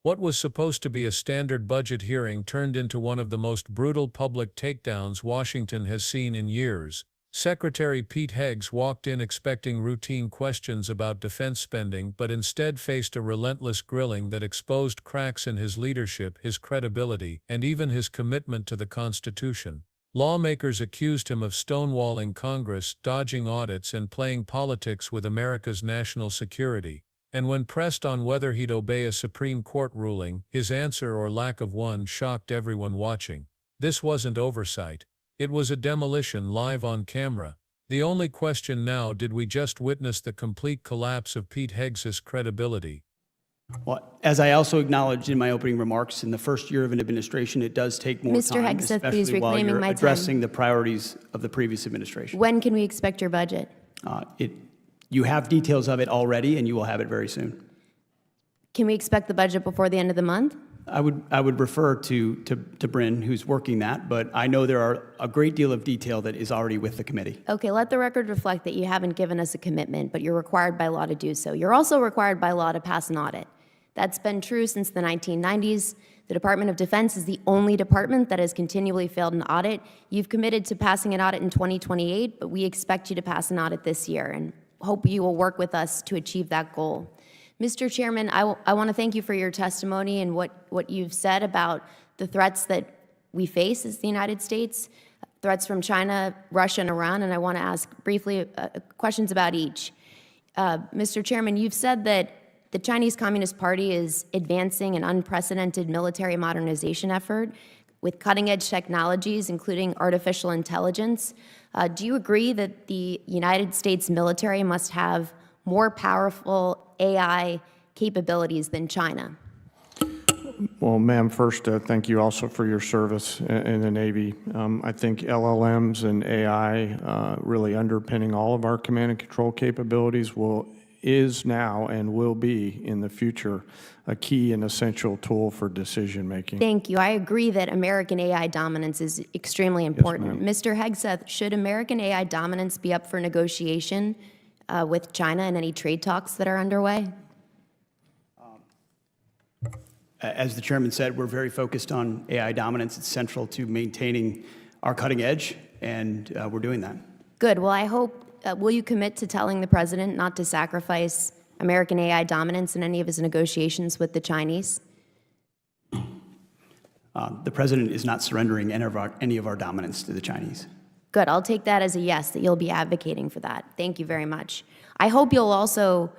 What was supposed to be a standard budget hearing turned into one of the most brutal public takedowns Washington has seen in years. Secretary Pete Hegseth walked in expecting routine questions about defense spending but instead faced a relentless grilling that exposed cracks in his leadership, his credibility, and even his commitment to the Constitution. Lawmakers accused him of stonewalling Congress, dodging audits, and playing politics with America's national security. And when pressed on whether he'd obey a Supreme Court ruling, his answer or lack of one shocked everyone watching. This wasn't oversight. It was a demolition live on camera. The only question now, did we just witness the complete collapse of Pete Hegseth's credibility? Well, as I also acknowledged in my opening remarks, in the first year of an administration, it does take more Mr. time, Hegseth, especially please, while reclaiming you're my time. addressing the priorities of the previous administration. When can we expect your budget? You have details of it already, and you will have it very soon. Can we expect the budget before the end of the month? I would refer to Bryn, who's working that, but I know there are a great deal of detail that is already with the committee. Okay, let the record reflect that you haven't given us a commitment, but you're required by law to do so. You're also required by law to pass an audit. That's been true since the 1990s. The Department of Defense is the only department that has continually failed an audit. You've committed to passing an audit in 2028, but we expect you to pass an audit this year, and hope you will work with us to achieve that goal. Mr. Chairman, I want to thank you for your testimony and what you've said about the threats that we face as the United States, threats from China, Russia, and Iran, and I want to ask briefly questions about each. Mr. Chairman, you've said that the Chinese Communist Party is advancing an unprecedented military modernization effort with cutting-edge technologies, including artificial intelligence. Do you agree that the United States military must have more powerful AI capabilities than China? Well, ma'am, first, thank you also for your service in the Navy. I think LLMs and AI really underpinning all of our command and control capabilities is now and will be in the future a key and essential tool for decision making. Thank you. I agree that American AI dominance is extremely important. Yes, Mr. Hegseth, should American AI dominance be up for negotiation with China in any trade talks that are underway? As the chairman said, we're very focused on AI dominance. It's central to maintaining our cutting edge, and we're doing that. Good. Well, I hope, will you commit to telling the president not to sacrifice American AI dominance in any of his negotiations with the Chinese? The president is not surrendering any of our dominance to the Chinese. Good. I'll take that as a yes, that you'll be advocating for that. Thank you very much. I hope you'll also,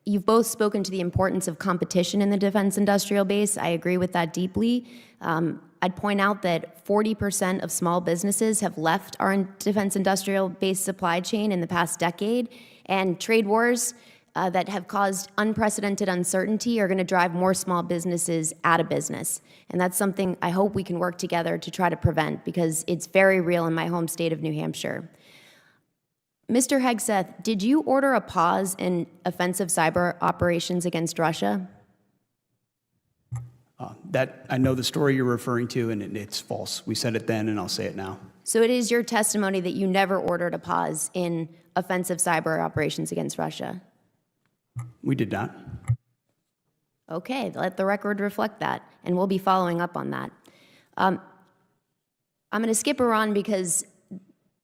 you've both spoken to the importance of competition in the defense industrial base. I agree with that deeply. I'd point out that 40% of small businesses have left our defense industrial base supply chain in the past decade, and trade wars that have caused unprecedented uncertainty are going to drive more small businesses out of business. And that's something I hope we can work together to try to prevent, because it's very real in my home state of New Hampshire. Mr. Hegseth, did you order a pause in offensive cyber operations against Russia? I know the story you're referring to, and it's false. We said it then, and I'll say it now. So it is your testimony that you never ordered a pause in offensive cyber operations against Russia? We did not. Okay, let the record reflect that, and we'll be following up on that. I'm going to skip Iran because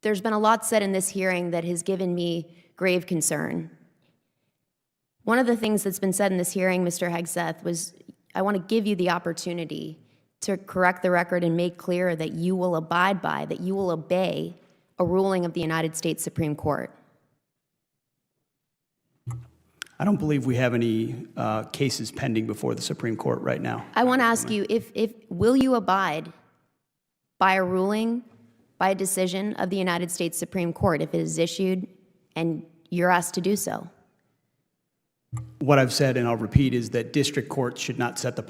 there's been a lot said in this hearing that has given me grave concern. One of the things that's been said in this hearing, Mr. Hegseth, was I want to give you the opportunity to correct the record and make clear that you will abide by, that you will obey a ruling of the United States Supreme Court. I don't believe we have any cases pending before the Supreme Court right now. I want to ask you, will you abide by a ruling, by a decision of the United States Supreme Court if it is issued and you're asked to do so? What I've said, and I'll repeat, is that district courts should not set the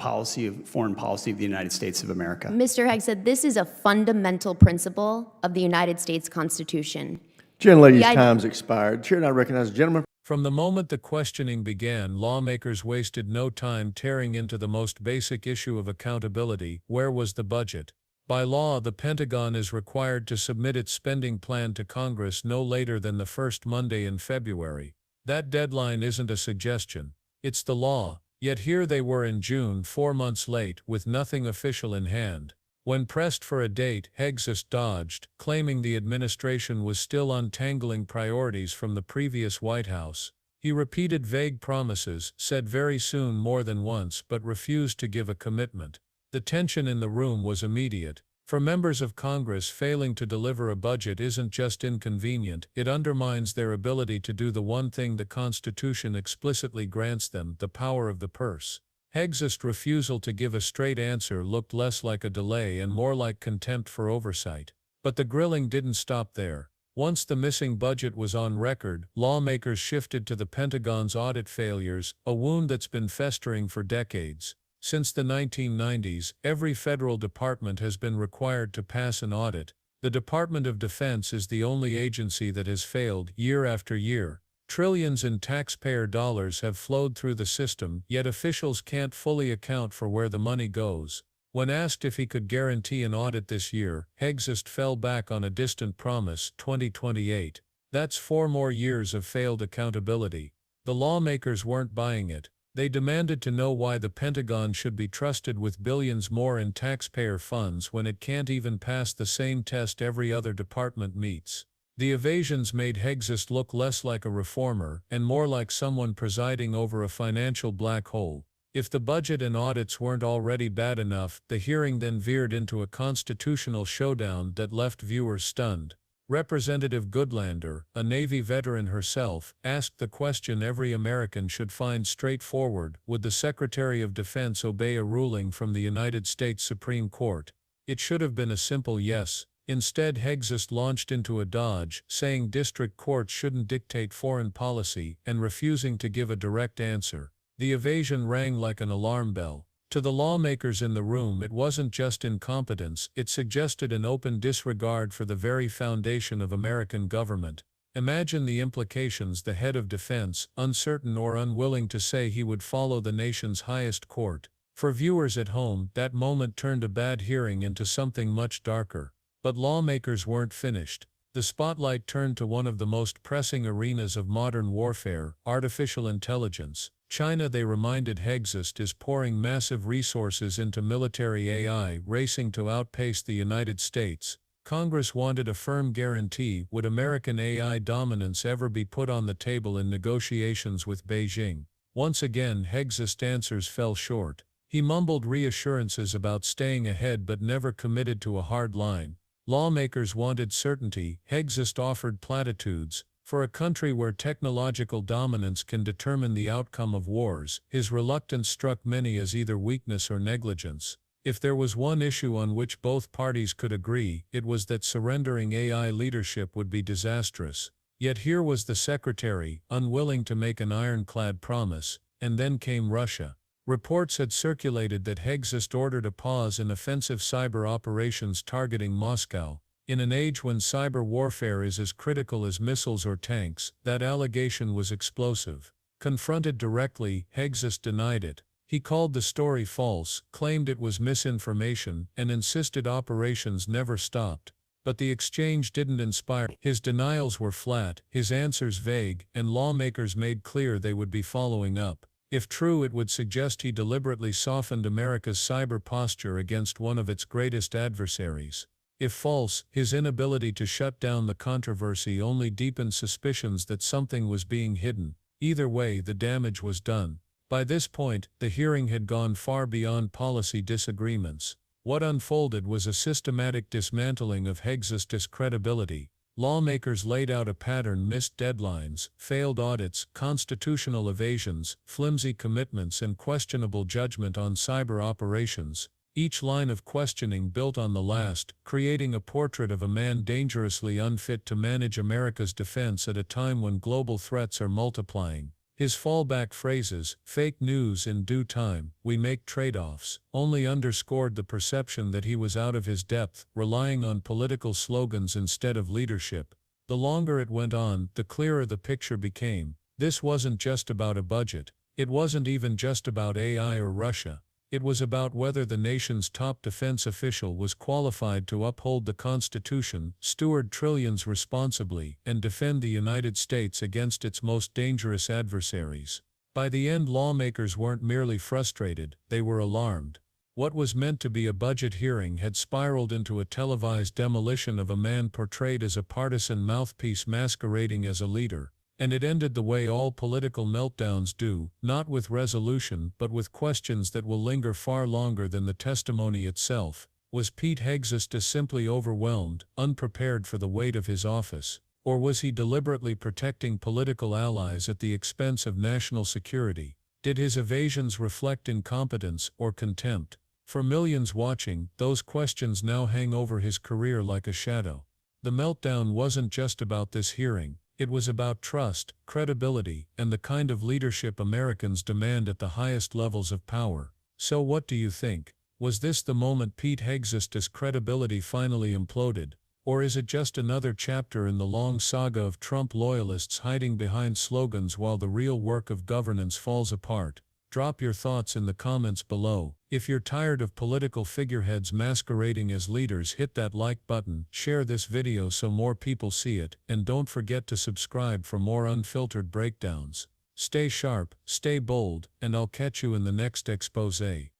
foreign policy of the United States of America. Mr. Hegseth, this is a fundamental principle of the United States Constitution. Gentlelady's time's expired. Chair now recognizes the gentleman. From the moment the questioning began, lawmakers wasted no time tearing into the most basic issue of accountability: where was the budget? By law, the Pentagon is required to submit its spending plan to Congress no later than the first Monday in February. That deadline isn't a suggestion. It's the law. Yet here they were in June, 4 months late, with nothing official in hand. When pressed for a date, Hegseth dodged, claiming the administration was still untangling priorities from the previous White House. He repeated vague promises, said very soon more than once, but refused to give a commitment. The tension in the room was immediate. For members of Congress, failing to deliver a budget isn't just inconvenient, it undermines their ability to do the one thing the Constitution explicitly grants them, the power of the purse. Hegseth's refusal to give a straight answer looked less like a delay and more like contempt for oversight. But the grilling didn't stop there. Once the missing budget was on record, lawmakers shifted to the Pentagon's audit failures, a wound that's been festering for decades. Since the 1990s, every federal department has been required to pass an audit. The Department of Defense is the only agency that has failed year after year. Trillions in taxpayer dollars have flowed through the system, yet officials can't fully account for where the money goes. When asked if he could guarantee an audit this year, Hegseth fell back on a distant promise, 2028. That's 4 more years of failed accountability. The lawmakers weren't buying it. They demanded to know why the Pentagon should be trusted with billions more in taxpayer funds when it can't even pass the same test every other department meets. The evasions made Hegseth look less like a reformer and more like someone presiding over a financial black hole. If the budget and audits weren't already bad enough, the hearing then veered into a constitutional showdown that left viewers stunned. Representative Goodlander, a Navy veteran herself, asked the question every American should find straightforward: would the Secretary of Defense obey a ruling from the United States Supreme Court? It should have been a simple yes. Instead, Hegseth launched into a dodge, saying district courts shouldn't dictate foreign policy and refusing to give a direct answer. The evasion rang like an alarm bell. To the lawmakers in the room, it wasn't just incompetence, it suggested an open disregard for the very foundation of American government. Imagine the implications: the head of defense, uncertain or unwilling to say he would follow the nation's highest court. For viewers at home, that moment turned a bad hearing into something much darker. But lawmakers weren't finished. The spotlight turned to one of the most pressing arenas of modern warfare: artificial intelligence. China, they reminded Hegseth, is pouring massive resources into military AI, racing to outpace the United States. Congress wanted a firm guarantee: would American AI dominance ever be put on the table in negotiations with Beijing? Once again, Hegseth's answers fell short. He mumbled reassurances about staying ahead but never committed to a hard line. Lawmakers wanted certainty. Hegseth offered platitudes. For a country where technological dominance can determine the outcome of wars, his reluctance struck many as either weakness or negligence. If there was one issue on which both parties could agree, it was that surrendering AI leadership would be disastrous. Yet here was the secretary, unwilling to make an ironclad promise, and then came Russia. Reports had circulated that Hegseth ordered a pause in offensive cyber operations targeting Moscow. In an age when cyber warfare is as critical as missiles or tanks, that allegation was explosive. Confronted directly, Hegseth denied it. He called the story false, claimed it was misinformation, and insisted operations never stopped. But the exchange didn't inspire. His denials were flat, his answers vague, and lawmakers made clear they would be following up. If true, it would suggest he deliberately softened America's cyber posture against one of its greatest adversaries. If false, his inability to shut down the controversy only deepened suspicions that something was being hidden. Either way, the damage was done. By this point, the hearing had gone far beyond policy disagreements. What unfolded was a systematic dismantling of Hegseth's credibility. Lawmakers laid out a pattern: missed deadlines, failed audits, constitutional evasions, flimsy commitments, and questionable judgment on cyber operations. Each line of questioning built on the last, creating a portrait of a man dangerously unfit to manage America's defense at a time when global threats are multiplying. His fallback phrases, "fake news in due time, we make trade-offs," only underscored the perception that he was out of his depth, relying on political slogans instead of leadership. The longer it went on, the clearer the picture became. This wasn't just about a budget. It wasn't even just about AI or Russia. It was about whether the nation's top defense official was qualified to uphold the Constitution, steward trillions responsibly, and defend the United States against its most dangerous adversaries. By the end, lawmakers weren't merely frustrated, they were alarmed. What was meant to be a budget hearing had spiraled into a televised demolition of a man portrayed as a partisan mouthpiece masquerading as a leader. And it ended the way all political meltdowns do, not with resolution but with questions that will linger far longer than the testimony itself. Was Pete Hegseth simply overwhelmed, unprepared for the weight of his office? Or was he deliberately protecting political allies at the expense of national security? Did his evasions reflect incompetence or contempt? For millions watching, those questions now hang over his career like a shadow. The meltdown wasn't just about this hearing. It was about trust, credibility, and the kind of leadership Americans demand at the highest levels of power. So what do you think? Was this the moment Pete Hegseth's credibility finally imploded? Or is it just another chapter in the long saga of Trump loyalists hiding behind slogans while the real work of governance falls apart? Drop your thoughts in the comments below. If you're tired of political figureheads masquerading as leaders, hit that like button, share this video so more people see it, and don't forget to subscribe for more unfiltered breakdowns. Stay sharp, stay bold, and I'll catch you in the next expose.